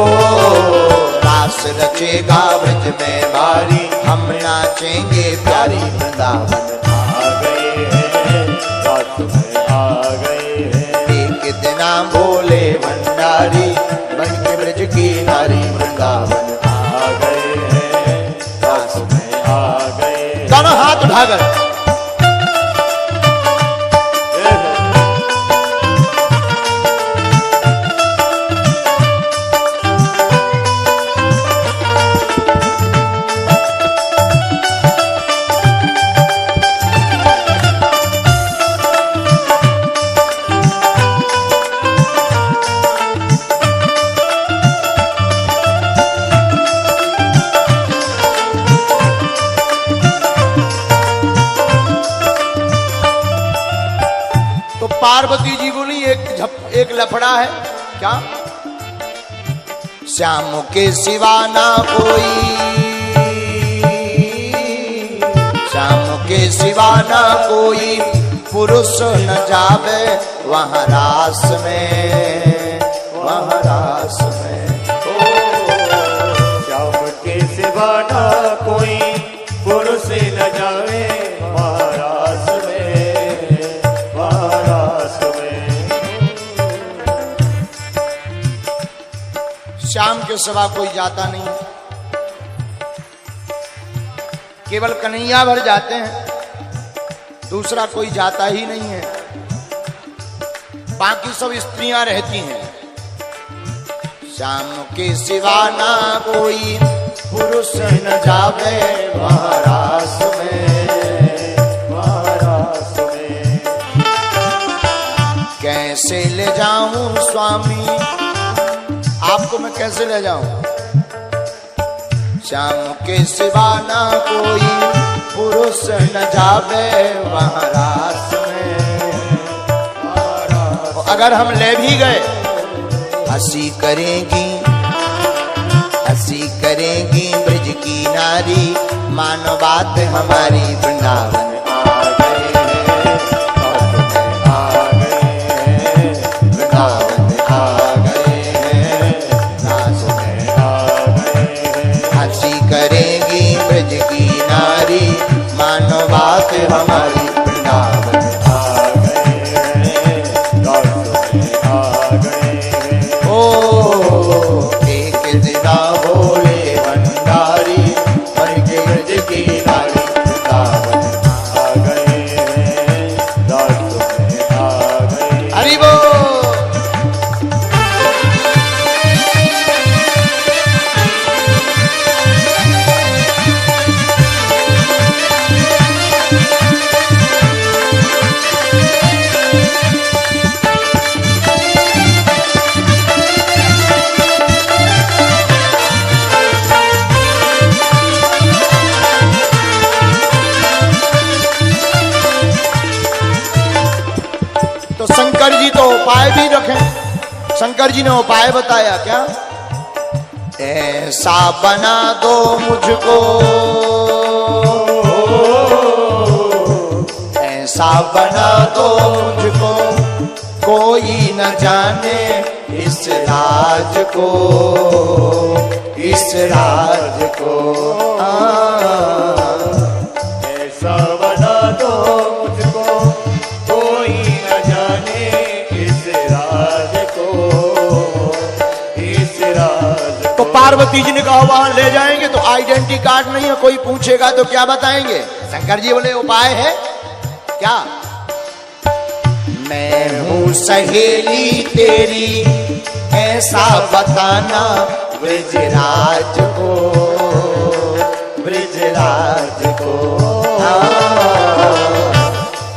रास रचेगा ब्रज में भारी, हम नाचेंगे प्यारी वृंदावन आ गए हैं, रास में आ गए हैं। एक दिना भोले भंडारी, बन के ब्रज की नारी वृंदावन आ गए हैं, रास में आ गए। दोनों हाथ उठाकर पार्वती जी बोली एक लफड़ा है क्या? श्याम के सिवा ना कोई, श्याम के सिवा ना कोई पुरुष न जावे वहाँ रास में, वहाँ रास में। श्याम के सिवा ना कोई पुरुष न जावे वहाँ रास में, वहाँ रास में। श्याम के सिवा कोई जाता नहीं, केवल कन्हैया भर जाते हैं, दूसरा कोई जाता ही नहीं है। बाकी सब स्त्रियां रहती हैं। श्याम के सिवा ना कोई पुरुष न जावे वहाँ रास में, वहाँ रास में। कैसे ले जाऊं स्वामी आपको, मैं कैसे ले जाऊं? श्याम के सिवा ना कोई पुरुष न जावे वहाँ रास में। अगर हम ले भी गए, हंसी करेंगी, हंसी करेंगी ब्रज की नारी, मानो बात हमारी वृंदावन आ गए, आ गए, वृंदावन आ गए, रास में आ गए। हंसी करेंगी ब्रज की नारी, मानो बात हमारी वृंदावन आ गए, रास में आ गए। ओ एक दिना बोले भंडारी, मन के ब्रज की नारी, वृंदावन आ गए, रास में आ गए। हरि बोल। तो शंकर जी तो उपाय भी रखें। शंकर जी ने उपाय बताया क्या? ऐसा बना दो मुझको, ऐसा बना दो मुझको, कोई न जाने इस राज को, इस राज को। ऐसा बना दो मुझको, कोई न जाने इस राज को, इस राज तो पार्वती जी ने कहा वहां ले जाएंगे तो आइडेंटिटी कार्ड नहीं है, कोई पूछेगा तो क्या बताएंगे? शंकर जी बोले उपाय है क्या? मैं हूँ सहेली तेरी, ऐसा बताना ब्रजराज को, ब्रजराज को।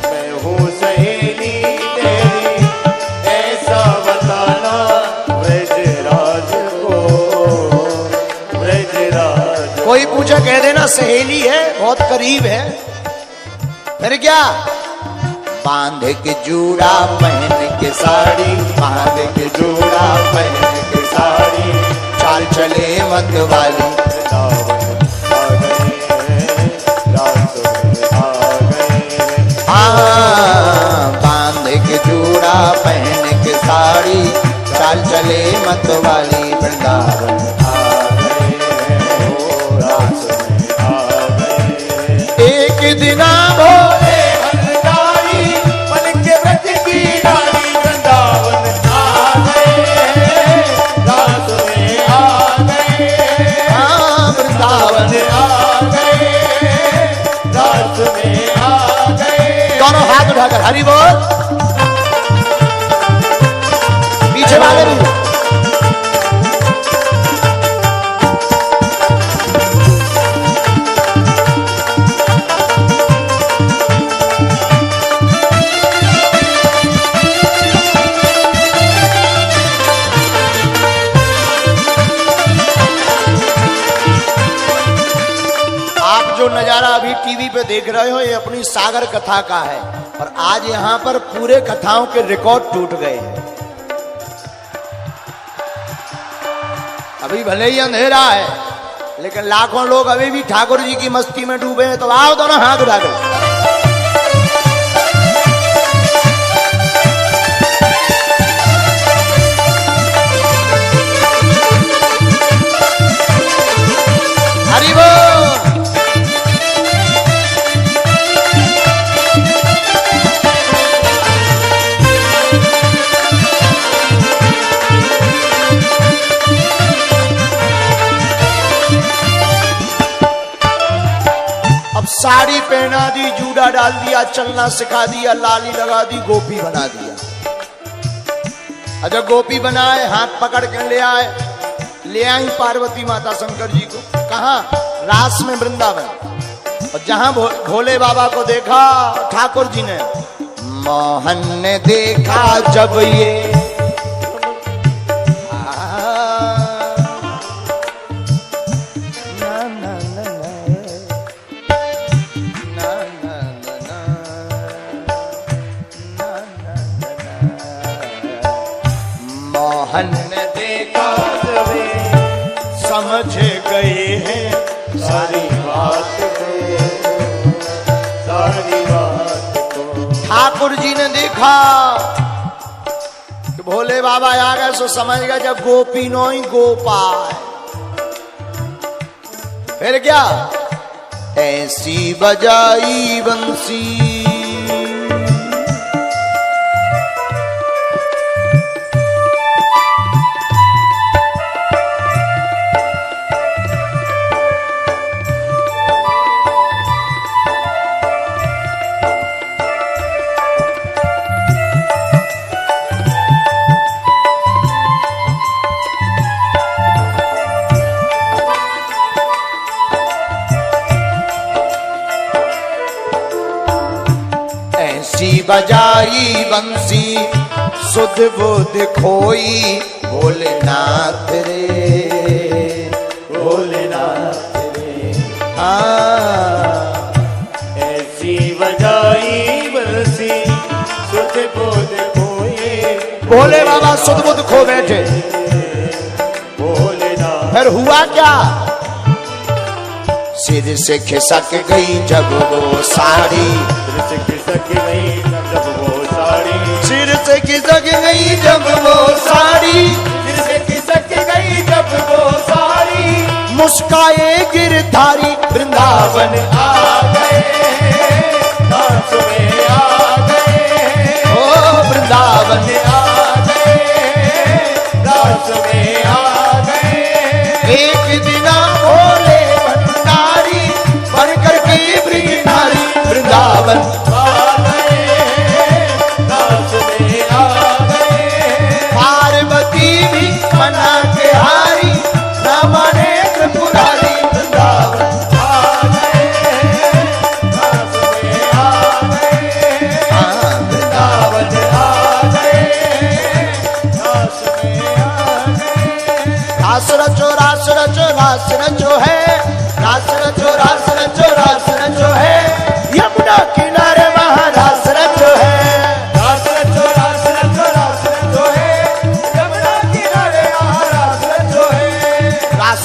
मैं हूँ सहेली तेरी, ऐसा बताना ब्रजराज को, ब्रजराज। कोई पूछे कह देना सहेली है, बहुत करीब है। फिर क्या? बांध के जूड़ा पहन के साड़ी, बांध के जूड़ा पहन के साड़ी, चाल चले मत वाली, हाँ बांध के जूड़ा पहन के साड़ी, चाल चले मत वाली, वृंदावन आ गए, ओ रास में आ गए। एक दिना भोले भंडारी, मन के व्रत की नारी, वृंदावन आ गए, रास में आ गए, हाँ वृंदावन आ गए, रास में आ गए। दोनों हाथ उठाकर हरि बोल। पीछे भागे नहीं। आप जो नजारा अभी टीवी पे देख रहे हो ये अपनी सागर कथा का है। और आज यहां पर पूरे कथाओं के रिकॉर्ड टूट गए। अभी भले ही अंधेरा है, लेकिन लाखों लोग अभी भी ठाकुर जी की मस्ती में डूबे हैं। तो आओ दोनों हाथ उठा कर। हरि बोल। अब साड़ी पहना दी, जूड़ा डाल दिया, चलना सिखा दिया, लाली लगा दी, गोपी बना दिया। अच्छा गोपी बनाए, हाथ पकड़ के ले आई पार्वती माता शंकर जी को। कहा? रास में वृंदावन। और जहां भोले बाबा को देखा ठाकुर जी ने, मोहन ने देखा जब ये मोहन ने देखा जब समझ गए हैं सारी बात को, सारी बात को। ठाकुर जी ने देखा कि भोले बाबा आ गए, सो समझ गए जब गोपी नो ही गोपाल। फिर क्या? ऐसी बजाई बंसी बजाई बंसी सुध बुध खोई भोलेनाथ रे, भोलेनाथ रे। ऐसी बजाई बंसी सुध बुध खोए। भोले बाबा सुध बुध खो बैठे। भोलेनाथ। फिर हुआ क्या? सिर से खिसक गई जब वो साड़ी, सिर से खिसक गई जब वो साड़ी, सिर से खिसक गई जब वो साड़ी, सिर से खिसक गई जब वो साड़ी। मुस्काए गिरधारी वृंदावन आ गए, नाच में आ गए, ओ वृंदावन आ गए, नाच में आ गए। एक दिना भोले भंडारी बनकर के ब्रजधारी वृंदावन आ गए, नाच में आ गए। पार्वती भी मना के हारी, न माने त्रिपुरारी वृंदावन आ गए, नाच में आ गए। वृंदावन आ गए, नाच में आ गए। रास रचो रास रचो रास रचो है, रास रचो रास रचो रास रचो है, यमुना किनारे महारास रचो है। रास रचो रास रचो रास रचो है, यमुना किनारे महारास रचो है। रास